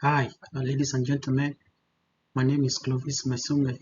Hi, ladies and gentlemen. My name is Clovis Masume,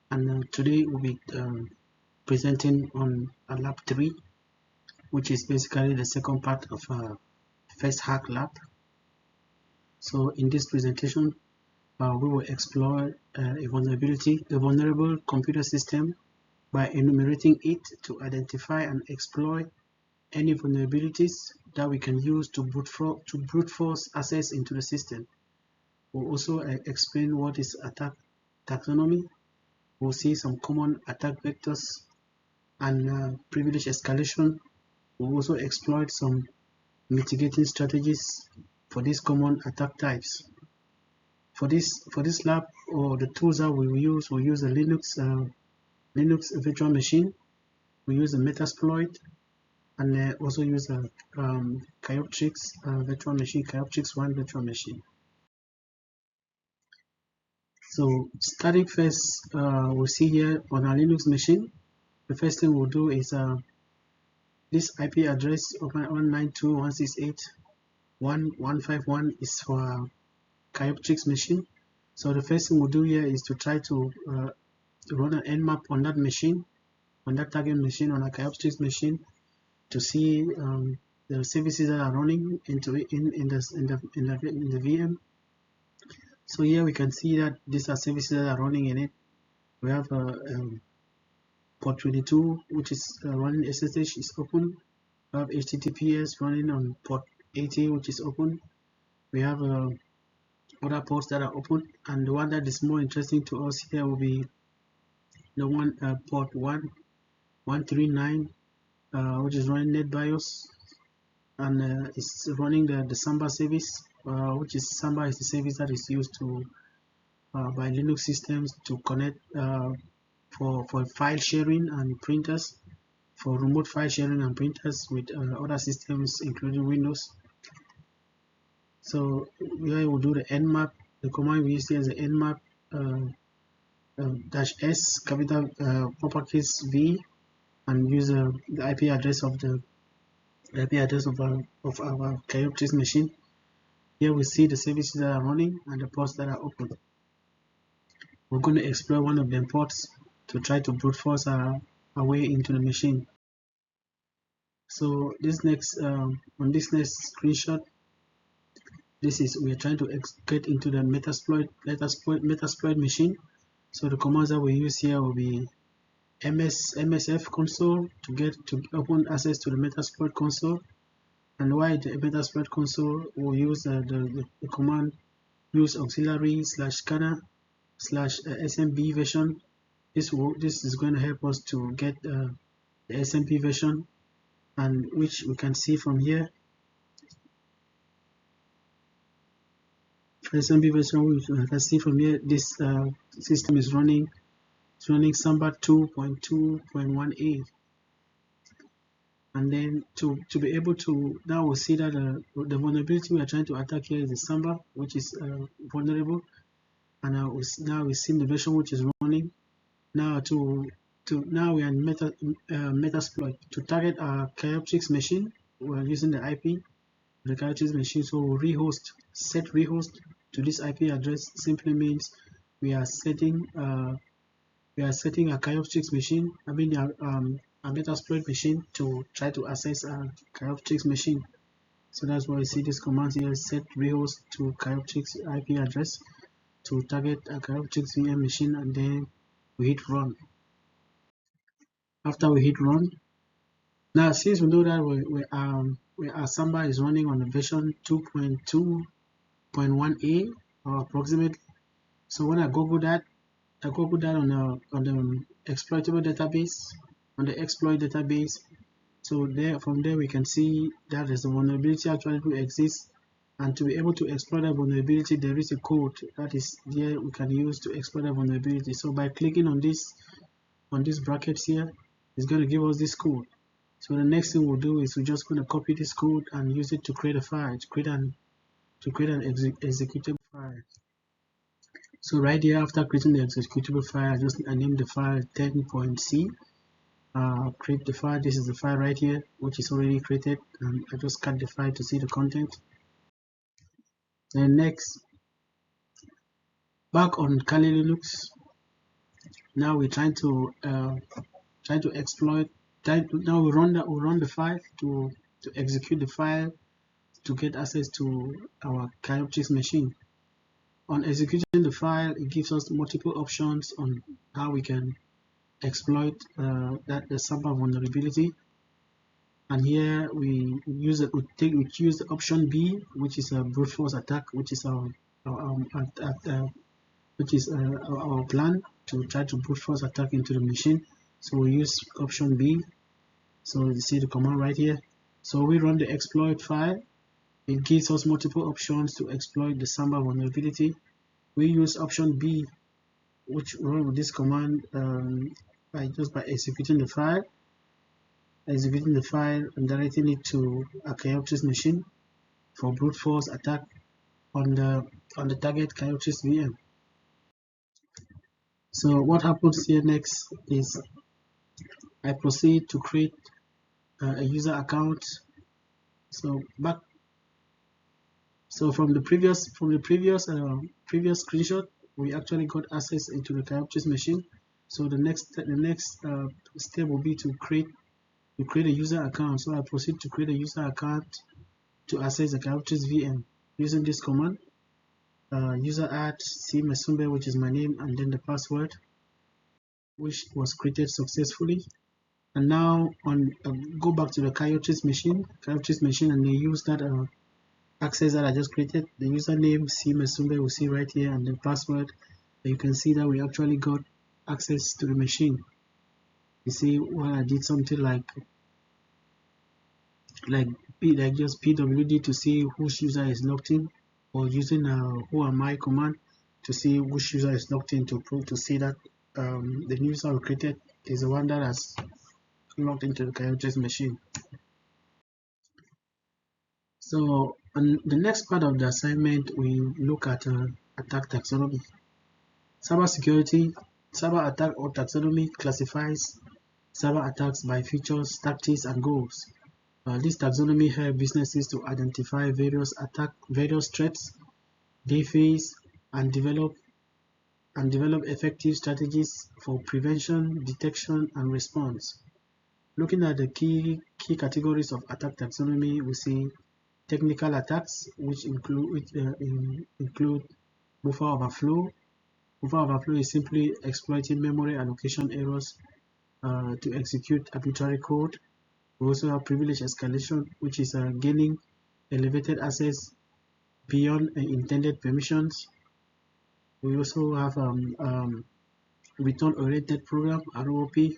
and today we'll be presenting on lab 3, which is basically the second part of first hack lab. So, in this presentation, we will explore a vulnerable computer system by enumerating it to identify and exploit any vulnerabilities that we can use to brute force access into the system. We'll also explain what is attack taxonomy. We'll see some common attack vectors and privilege escalation. We'll also exploit some mitigating strategies for these common attack types. For this lab, or the tools that we'll use a Linux virtual machine. We use a Metasploit, and also use a Kyoptrix virtual machine, Kyoptrix 1 virtual machine. So starting first, we'll see here on our Linux machine. The first thing we'll do is this IP address of 192.168.1.151 is for Kyoptrix machine. So the first thing we'll do here is to try to run an nmap on that machine, on that target machine, on a Kyoptrix machine, to see the services that are running in the VM. So here we can see that these are services that are running in it. We have port 22, which is running SSH, is open. We have HTTPS running on port 80, which is open. We have other ports that are open, and the one that is more interesting to us here will be the one port 139, which is running NetBIOS, and it's running the Samba service, which is Samba is the service that is used to by Linux systems to connect for file sharing and printers, for remote file sharing and printers with other systems, including Windows. So here we'll do the nmap. The command we use here is the nmap -s capital uppercase V, and use the IP address of our Kyoptrix machine. Here we see the services that are running and the ports that are open. We're going to explore one of them ports to try to brute force our way into the machine. So this next on this next screenshot, we are trying to get into the Metasploit machine. So the commands that we use here will be msf console to open access to the Metasploit console. And why the Metasploit console, we'll use the command use auxiliary /scanner /smb version. This is going to help us to get the SMP version, and which we can see from here. For SMP version, we can see from here, this system is running Samba 2.2.1a. And then to be able to, now we'll see that the vulnerability we are trying to attack here is the Samba, which is vulnerable. And now we've seen the version which is running. Now now we are in Metasploit. To target our Kyoptrix machine, we are using the IP of the Kyoptrix machine. So we'll set rehost to this IP address. Simply means we are setting a Kyoptrix machine, a Metasploit machine, to try to access a Kyoptrix machine. So that's why you see this command here: set rehost to Kyoptrix IP address to target a Kyoptrix VM machine, and then we hit run. After we hit run, now since we know that our Samba is running on the version 2.2.1a or approximately, so when I Google that on the exploitable database, on the exploit database. So from there we can see that there's a vulnerability actually exists, and to be able to exploit that vulnerability, there is a code that is there we can use to exploit that vulnerability. So by clicking on these brackets here, it's going to give us this code. So the next thing we'll do is we're just going to copy this code and use it to create a file, to create an executable file. So right here, after creating the executable file, I named the file 10.c. Create the file. This is the file right here, which is already created, and I just cut the file to see the content. Then next, Back on Kali Linux, now we're trying to exploit. Now we run the file to execute the file to get access to our CryptOptics machine. On executing the file, it gives us multiple options on how we can exploit the server vulnerability. And here we choose the option B, which is a brute force attack, which is our plan to try to brute force attack into the machine. So we use option B. So you see the command right here. So we run the exploit file. It gives us multiple options to exploit the Samba vulnerability. We use option B, which run with this command by executing the file, and directing it to a CryptOptics machine for brute force attack on the target CryptOptics VM. So what happens here next is I proceed to create a user account. So from the previous screenshot, we actually got access into the CryptOptics machine. So the next step will be to create a user account. So I proceed to create a user account to access the CryptOptics VM using this command. User add cmesumbe, which is my name, and then the password, which was created successfully. And now go back to the CryptOptics machine, and they use that access that I just created. The username cmesumbe we see right here, and the password. You can see that we actually got access to the machine. You see, when I did something like just pwd to see which user is logged in, or using who am I command to see which user is logged in, to see that the new user we created is the one that has logged into the CryptOptics machine. So on the next part of the assignment, we look at attack taxonomy. Cyber attack or taxonomy classifies cyber attacks by features, tactics, and goals. This taxonomy helps businesses to identify various threats they face and develop effective strategies for prevention, detection, and response. Looking at the key categories of attack taxonomy, we see technical attacks, which include buffer overflow. Buffer overflow is simply exploiting memory allocation errors to execute arbitrary code. We also have privilege escalation, which is gaining elevated access beyond intended permissions. We also have return-oriented program, ROP,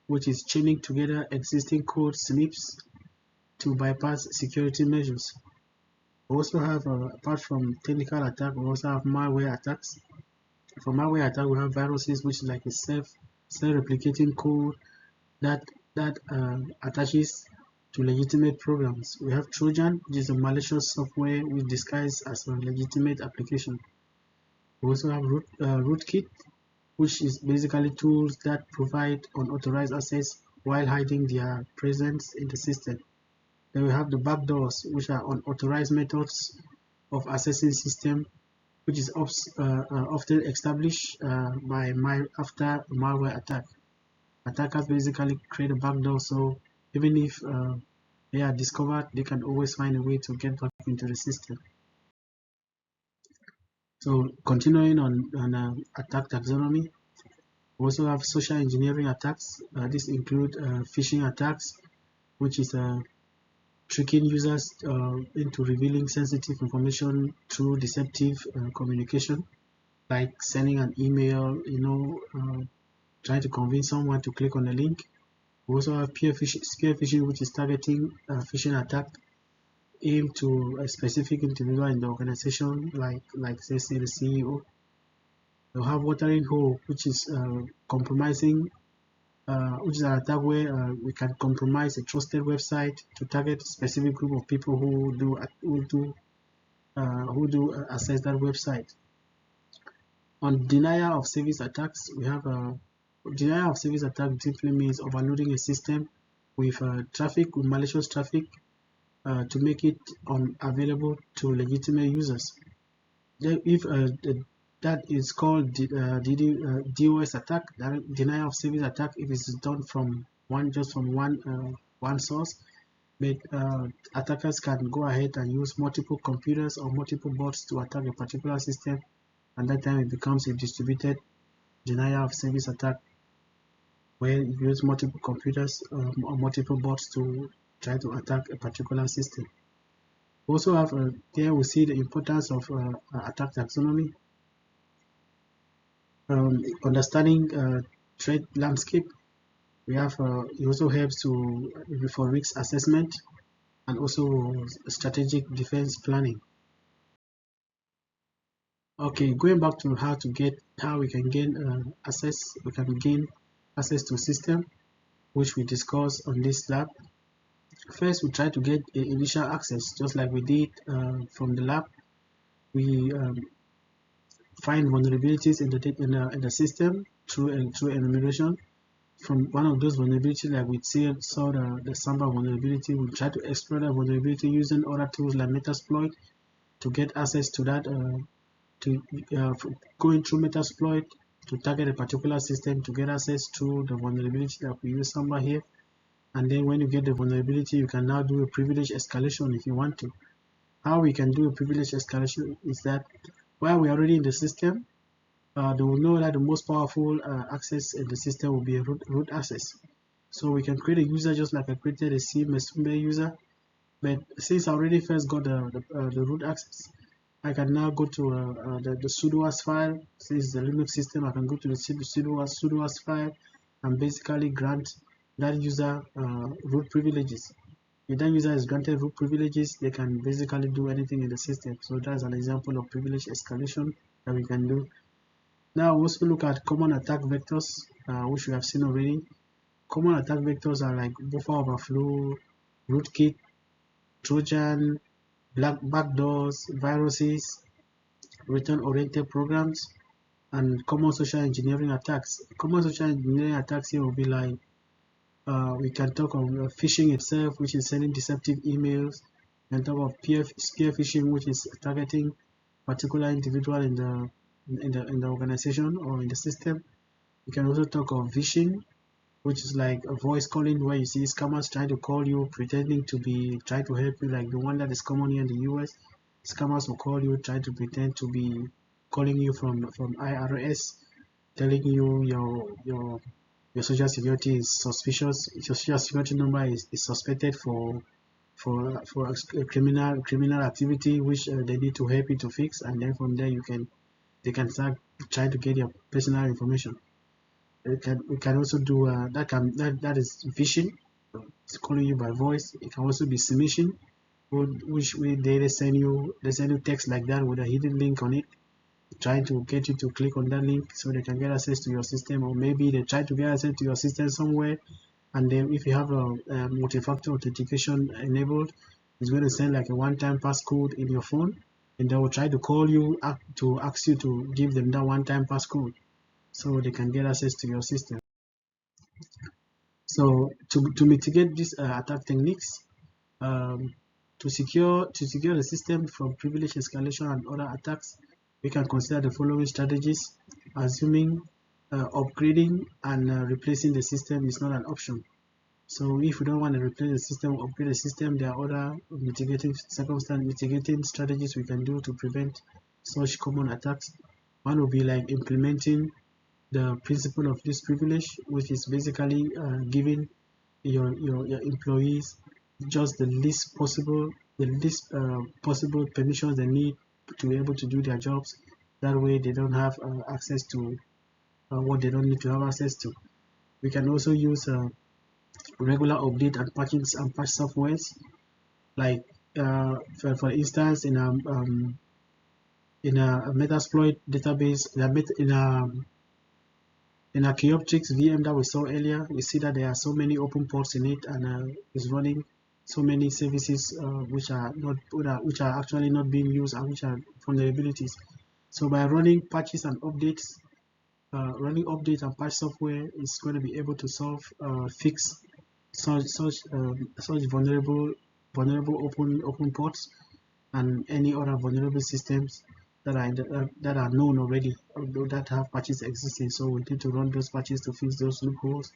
which is chaining together existing code snips to bypass security measures. We also have, apart from technical attack, we also have malware attacks. For malware attack, we have viruses, which is like a self-replicating code that attaches to legitimate programs. We have Trojan, which is a malicious software which disguises as a legitimate application. We also have rootkit, which is basically tools that provide unauthorized access while hiding their presence in the system. Then we have the backdoors, which are unauthorized methods of accessing system, which is often established after a malware attack. Attackers basically create a backdoor, so even if they are discovered, they can always find a way to get back into the system. So continuing on attack taxonomy, we also have social engineering attacks. This include phishing attacks, which is tricking users into revealing sensitive information through deceptive communication, like sending an email, trying to convince someone to click on the link. We also have spear phishing, which is targeting phishing attack aimed to a specific individual in the organization, like say the CEO. We'll have watering hole, which is compromising, which is an attack where we can compromise a trusted website to target a specific group of people who do access that website. On denial of service attacks, we have denial of service attack simply means overloading a system with malicious traffic to make it unavailable to legitimate users. If the that is called DOS attack, denial of service attack, if it's done from one source. But attackers can go ahead and use multiple computers or multiple bots to attack a particular system, and that time it becomes a distributed denial of service attack, where you use multiple computers or multiple bots to try to attack a particular system. We also have there we see the importance of attack taxonomy, understanding threat landscape. We have it also helps to for risk assessment and also strategic defense planning. Okay, going back to how we can gain access to system, which we discussed on this lab. First, we try to get initial access, just like we did from the lab. We find vulnerabilities in the system through enumeration. From one of those vulnerabilities, like we saw the Samba vulnerability, we try to exploit that vulnerability using other tools like Metasploit to get access to that. Going through Metasploit to target a particular system to get access to the vulnerability that we use Samba here. And then when you get the vulnerability, you can now do a privilege escalation if you want to. How we can do a privilege escalation is that while we're already in the system, they will know that the most powerful access in the system will be a root access. So we can create a user just like I created a CMSumbe user. But since I already first got the root access, I can now go to the sudoers file. Since the Linux system, I can go to the sudoers file and basically grant that user root privileges. If that user is granted root privileges, they can basically do anything in the system. So that's an example of privilege escalation that we can do. Now we also look at common attack vectors, which we have seen already. Common attack vectors are like buffer overflow, rootkit, Trojan, backdoors, viruses, return-oriented programs, and common social engineering attacks. Common social engineering attacks here will be like we can talk of phishing itself, which is sending deceptive emails. We can talk of spear phishing, which is targeting particular individual in the organization or in the system. We can also talk of phishing, which is like a voice calling, where you see scammers trying to call you, pretending to be trying to help you, like the one that is common here in the US. Scammers will call you, trying to pretend to be calling you from IRS, telling you your social security is suspicious. Your social security number is suspected for a criminal activity, which they need to help you to fix, and then from there they can start trying to get your personal information. We can also do that is phishing. It's calling you by voice. It can also be smishing, which way they send you text like that with a hidden link on it, trying to get you to click on that link so they can get access to your system, or maybe they try to get access to your system somewhere, and then if you have a multi-factor authentication enabled, it's going to send like a one-time passcode in your phone, and they will try to call you to ask you to give them that one-time passcode so they can get access to your system. So to mitigate these attack techniques, to secure the system from privilege escalation and other attacks, we can consider the following strategies, assuming upgrading and replacing the system is not an option. So if we don't want to replace the system or upgrade the system, there are other mitigating strategies we can do to prevent such common attacks. One would be like implementing the principle of least privilege, which is basically giving your employees just the least possible permissions they need to be able to do their jobs. That way they don't have access to what they don't need to have access to. We can also use regular update and patch softwares, like for instance in a Metasploit database, in a Chaoptrix VM that we saw earlier, we see that there are so many open ports in it, and it's running so many services which are actually not being used and which are vulnerabilities. So by running patches and updates, running update and patch software is going to be able to fix such vulnerable open ports and any other vulnerable systems that are known already, although that have patches existing. So we need to run those patches to fix those loopholes.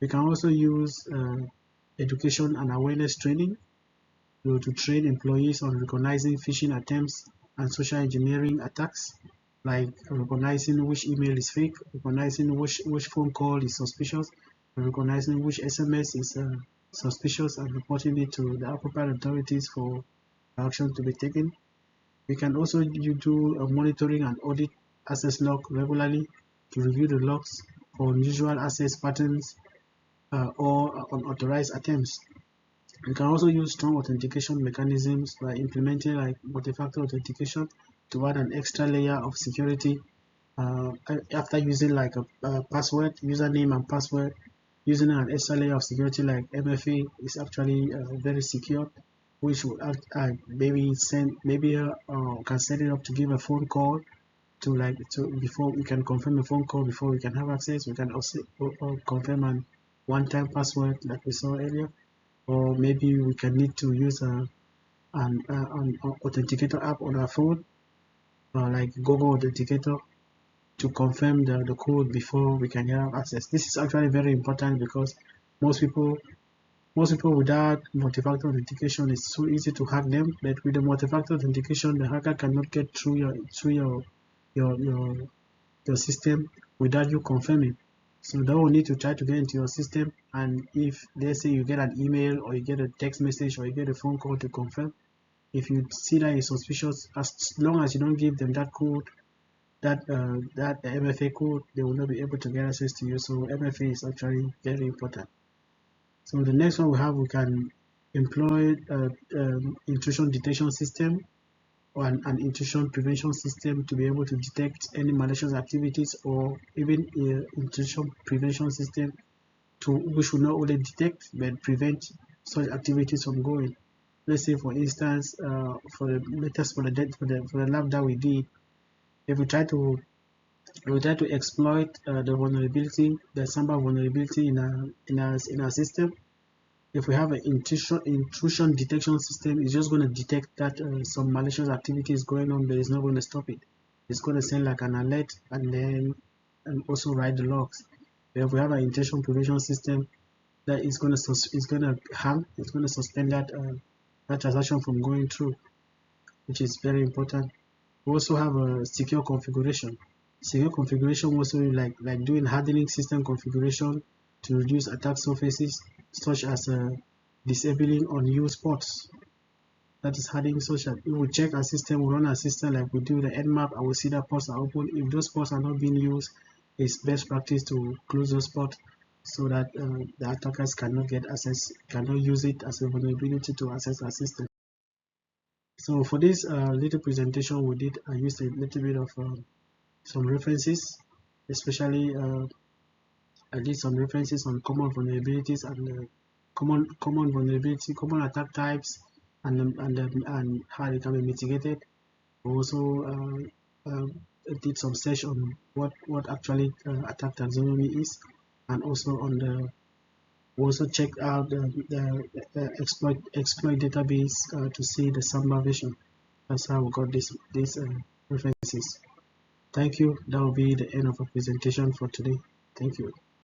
We can also use education and awareness training to train employees on recognizing phishing attempts and social engineering attacks, like recognizing which email is fake, recognizing which phone call is suspicious, and recognizing which SMS is suspicious, and reporting it to the appropriate authorities for action to be taken. We can also do monitoring and audit access log regularly to review the logs for unusual access patterns or unauthorized attempts. We can also use strong authentication mechanisms by implementing like multi-factor authentication to add an extra layer of security after using like a password, username and password. Using an extra layer of security like MFA is actually very secure, which will can set it up to give a phone call to before we can confirm a phone call before we can have access. We can also confirm an one-time password like we saw earlier, or maybe we can need to use an authenticator app on our phone, like Google Authenticator, to confirm the code before we can have access. This is actually very important because most people without multi-factor authentication, it's so easy to hack them. But with the multi-factor authentication, the hacker cannot get through your system without you confirming. So they will need to try to get into your system, and if let's say you get an email or you get a text message or you get a phone call to confirm, if you see that it's suspicious, as long as you don't give them that code, that MFA code, they will not be able to get access to you. So MFA is actually very important. So the next one we can employ intrusion detection system or an intrusion prevention system to be able to detect any malicious activities, or even intrusion prevention system which will not only detect but prevent such activities from going. Let's say, for instance, for the latest for the lab that we did, if we try to exploit the vulnerability, the Samba vulnerability in our system. If we have an intrusion detection system, it's just going to detect that some malicious activity is going on, but it's not going to stop it. It's going to send like an alert and also write the logs. But if we have an intrusion prevention system, that is going to suspend that transaction from going through, which is very important. We also have a secure configuration. Secure configuration also like doing hardening system configuration to reduce attack surfaces, such as disabling unused ports. That is hardening, such that we will check our system, we run our system like we do the nmap, and we see that ports are open. If those ports are not being used, it's best practice to close those ports so that the attackers cannot get access, cannot use it as a vulnerability to access our system. So for this little presentation we did, I used a little bit of some references, especially I did some references on common vulnerabilities and common attack types, and how they can be mitigated. We also did some search on what actually attack taxonomy is, and also on the we also checked out the exploit database to see the Samba version. That's how we got these references. Thank you. That will be the end of our presentation for today. Thank you.